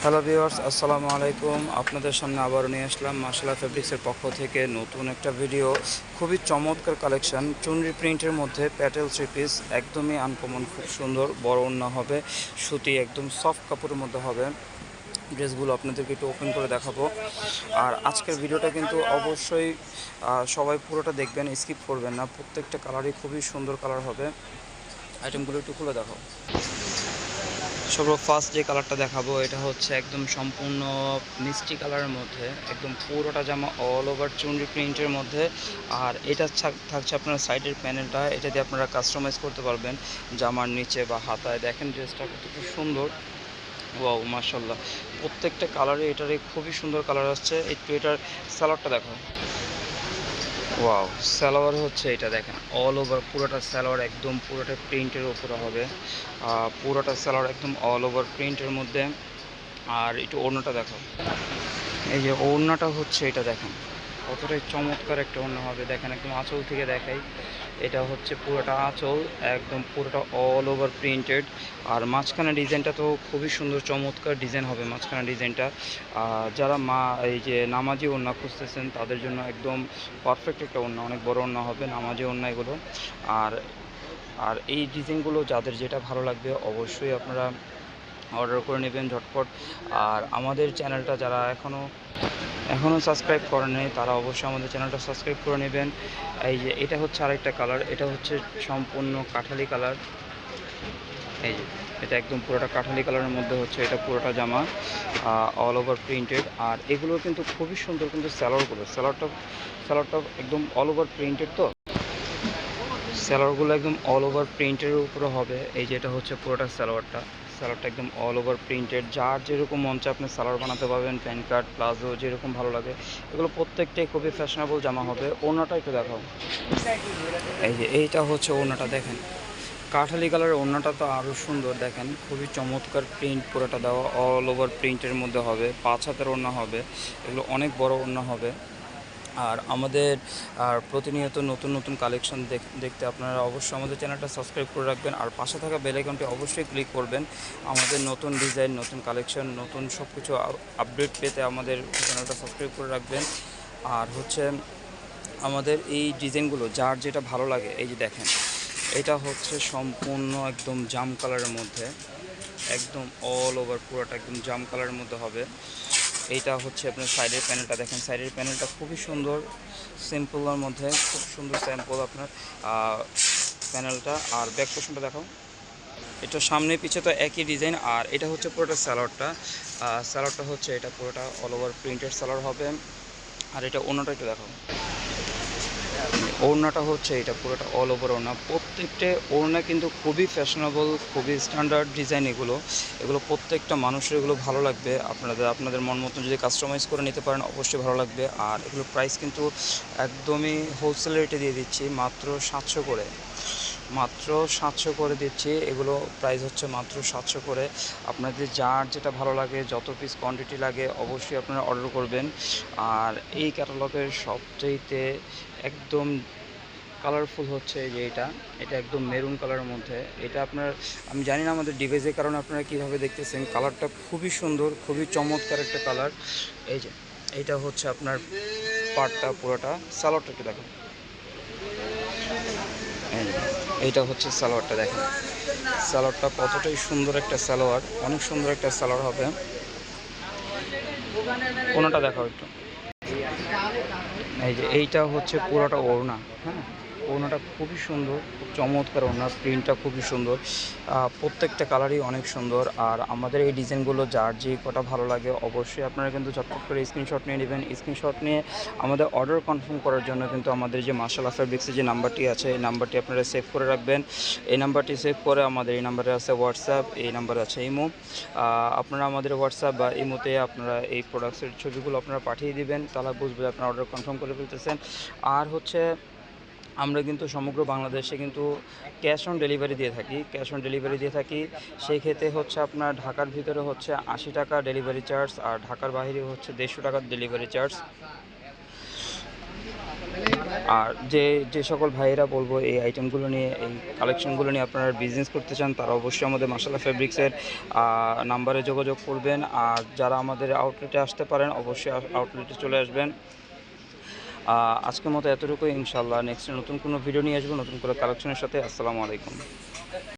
Hello viewers, আসসালামু আলাইকুম। আপনাদের সামনে আবারও নিয়ে আসলাম মাশাআল্লাহ ফেব্রিক্সের পক্ষ থেকে নতুন একটা ভিডিও। খুবই চমৎকার কালেকশন, চুনরি প্রিন্টের মধ্যে প্যাটেল থ্রি পিস, একদমই আনকমন, খুব সুন্দর, বড় ওড়না হবে, সুতি একদম সফট কাপড়ের মধ্যে হবে। ড্রেসগুলো আপনাদেরকে একটু ওপেন করে দেখাবো। আর আজকের ভিডিওটা কিন্তু অবশ্যই সবাই পুরোটা দেখবেন, স্কিপ করবেন না। প্রত্যেকটা কালারই খুবই সুন্দর কালার হবে। আইটেমগুলো একটু খুলে দেখাও। ফার্স্ট যে কালারটা দেখাবো এটা হচ্ছে একদম সম্পূর্ণ মিষ্টি কালারের মধ্যে, একদম পুরোটা জামা অল ওভার চুনরি প্রিন্টের মধ্যে। আর এটা থাকছে আপনার সাইডের প্যানেলটা, এটা দিয়ে আপনারা কাস্টমাইজ করতে পারবেন জামার নিচে বা হাতায়। দেখেন ড্রেসটা কত সুন্দর, ওয়াও মাশাআল্লাহ। প্রত্যেকটা কালারে এটারে খুবই সুন্দর কালার আসছে। একটু এটার সালোয়ারটা দেখো, ওয়াও। সালোয়ার হচ্ছে এটা দেখেন, অল ওভার পুরোটা সালোয়ার একদম পুরোটা প্রিন্টের উপরে হবে। পুরোটা সালোয়ার একদম অল ওভার প্রিন্টের মধ্যে। আর একটু ওড়নাটা দেখো, এই যে ওড়নাটা হচ্ছে এটা দেখেন কতটাই চমৎকার একটা ওড়না হবে। দেখেন একদম আঁচল থেকে দেখাই, এটা হচ্ছে পুরোটা আঁচল, একদম পুরোটা অল ওভার প্রিন্টেড। আর মাঝখানে ডিজাইনটা তো খুবই সুন্দর, চমৎকার ডিজাইন হবে মাঝখানে ডিজাইনটা। যারা এই যে নামাজি ওড়না খুঁজতেছেন তাদের জন্য একদম পারফেক্ট একটা ওড়না, অনেক বড় ওড়না হবে নামাজি ওড়না এগুলো। আর আর এই ডিজাইনগুলো যাদের যেটা ভালো লাগবে অবশ্যই আপনারা অর্ডার করে নেবেন ঝটপট। আর আমাদের চ্যানেলটা যারা এখনও সাবস্ক্রাইব করেননি তারা অবশ্যই আমাদের চ্যানেলটা সাবস্ক্রাইব করে নেবেন। এই যে এটা হচ্ছে আরেকটা কালার, এটা হচ্ছে সম্পূর্ণ কাঠালি কালার। এই যে এটা একদম পুরোটা কাঠালি কালারের মধ্যে হচ্ছে এটা পুরোটা জামা অল ওভার প্রিন্টেড। আর এগুলো কিন্তু খুবই সুন্দর, কিন্তু স্যালোয়ারটা একদম অল ওভার প্রিন্টেড। তো স্যালোয়ারগুলো একদম অল ওভার প্রিন্টের উপরে হবে। এই যে এটা হচ্ছে পুরোটা স্যালোয়ারটা একদম অল ওভার প্রিন্টেড। যার যেরকম মন চায় আপনি সালোয়ার বানাতে পারবেন, প্যান্ট কাট প্লাজো যেরকম ভালো লাগে। এগুলো প্রত্যেকটাই খুবই ফ্যাশনেবল জামা হবে। ওড়নাটা একটু দেখাও, এই যে এইটা হচ্ছে ওড়নাটা দেখেন, কাঠালি কালারের ওড়নাটা তো আরও সুন্দর। দেখেন খুবই চমৎকার প্রিন্ট পুরোটা দেওয়া, অল ওভার প্রিন্টের মধ্যে হবে, 5 হাতের ওড়না হবে। এগুলো অনেক বড় ওড়না হবে। আর আমাদের প্রতিনিয়ত নতুন নতুন কালেকশন দেখতে আপনারা অবশ্যই আমাদের চ্যানেলটা সাবস্ক্রাইব করে রাখবেন। আর পাশে থাকা বেল আইকনটি অবশ্যই ক্লিক করবেন আমাদের নতুন ডিজাইন, নতুন কালেকশন, নতুন সব কিছু আপডেট পেতে আমাদের চ্যানেলটা সাবস্ক্রাইব করে রাখবেন। আর হচ্ছে আমাদের এই ডিজাইনগুলো যার যেটা ভালো লাগে, এই যে দেখেন এটা হচ্ছে সম্পূর্ণ একদম জাম কালারের মধ্যে, একদম অল ওভার পুরোটা একদম জাম কালারের মধ্যে হবে। এইটা হচ্ছে আপনার সাইডের প্যানেলটা দেখেন, সাইডের প্যানেলটা খুবই সুন্দর, সিম্পলের মধ্যে খুব সুন্দর স্যাম্পল আপনার প্যানেলটা। আর ব্যাক পোর্শনটা দেখাও, এটা সামনে পিছে তো একই ডিজাইন। আর এটা হচ্ছে পুরোটা স্যালোয়ারটা হচ্ছে এটা পুরোটা অল ওভার প্রিন্টেড স্যালোয়ার হবে। আর এটা ওড়নাটা একটু দেখাও, ওড়নাটা হচ্ছে এটা পুরোটা অল ওভার ওড়না। প্রত্যেকটা ওড়না কিন্তু খুবই ফ্যাশনেবল, খুবই স্ট্যান্ডার্ড ডিজাইন। এগুলো প্রত্যেকটা মানুষের এগুলো ভালো লাগবে। আপনাদের মন মতন যদি কাস্টমাইজ করে নিতে পারেন অবশ্যই ভালো লাগবে। আর এগুলো প্রাইস কিন্তু একদমই হোলসেল রেটে দিয়ে দিচ্ছি, মাত্র 700 করে, মাত্র 700 করে দিচ্ছি। এগুলো প্রাইস হচ্ছে মাত্র 700 করে। আপনাদের যার যেটা ভালো লাগে, যত পিস কোয়ান্টিটি লাগে অবশ্যই আপনারা অর্ডার করবেন। আর এই ক্যাটালগের সবচেয়েতে একদম কালারফুল হচ্ছে যে এটা একদম মেরুন কালারের মধ্যে। এটা আপনার, আমি জানি না আমাদের ডিভাইসের কারণে আপনারা কীভাবে দেখতেছেন, কালারটা খুবই সুন্দর, খুবই চমৎকার একটা কালার। এই যে এইটা হচ্ছে আপনার পার্টটা পুরোটা। সালোয়ারটা একটু দেখুন, এইটা হচ্ছে সালোয়ারটা দেখেন, সালোয়ারটা কতটাই সুন্দর একটা সালোয়ার, অনেক সুন্দর একটা সালোয়ার হবে। ওনাটা দেখাও একটু, এই যে এইটা হচ্ছে পুরোটা ওড়না। হ্যাঁ, ওড়নাটা খুবই সুন্দর, খুব চমৎকার ওড়না, প্রিন্টটা খুবই সুন্দর, প্রত্যেকটা কালারই অনেক সুন্দর। আর আমাদের এই ডিজাইনগুলো যার যে কটা ভালো লাগে অবশ্যই আপনারা কিন্তু ঝটপট করে স্ক্রিনশট নিয়ে নেবেন। স্ক্রিনশট নিয়ে আমাদের অর্ডার কনফার্ম করার জন্য কিন্তু আমাদের যে মাশাআল্লাহ ফেব্রিক্সের যে নাম্বারটি আছে এই নাম্বারটি আপনারা সেভ করে রাখবেন। এই নাম্বারটি সেভ করে আমাদের এই নাম্বারে আছে হোয়াটসঅ্যাপ, এই নাম্বারে আছে ইমো। আপনারা আমাদের হোয়াটসঅ্যাপ বা ইমোতে আপনারা এই প্রোডাক্টসের ছবিগুলো আপনারা পাঠিয়ে দিবেন, তাহলে বুঝবে আপনারা অর্ডার কনফার্ম করে ফেলতেছেন। আর হচ্ছে আমরা কিন্তু সমগ্র বাংলাদেশে কিন্তু ক্যাশ অন ডেলিভারি দিয়ে থাকি। সেই ক্ষেত্রে হচ্ছে আপনার ঢাকার ভিতরে হচ্ছে 80 টাকা ডেলিভারি চার্জ, আর ঢাকার বাইরে হচ্ছে 150 টাকার ডেলিভারি চার্জ। আর যে সকল ভাইয়েরা বলবো এই আইটেমগুলো নিয়ে, এই কালেকশনগুলো নিয়ে আপনারা বিজনেস করতে চান, তারা অবশ্যই আমাদের মাশাআল্লাহ ফেব্রিক্সের নাম্বারে যোগাযোগ করবেন। আর যারা আমাদের আউটলেটে আসতে পারেন অবশ্যই আউটলেটে চলে আসবেন। আজকের মতো এতটুকুই, ইনশাআল্লাহ নেক্সট নতুন কোনো ভিডিও নিয়ে আসবো নতুন করে কালেকশনের সাথে। আসসালামু আলাইকুম।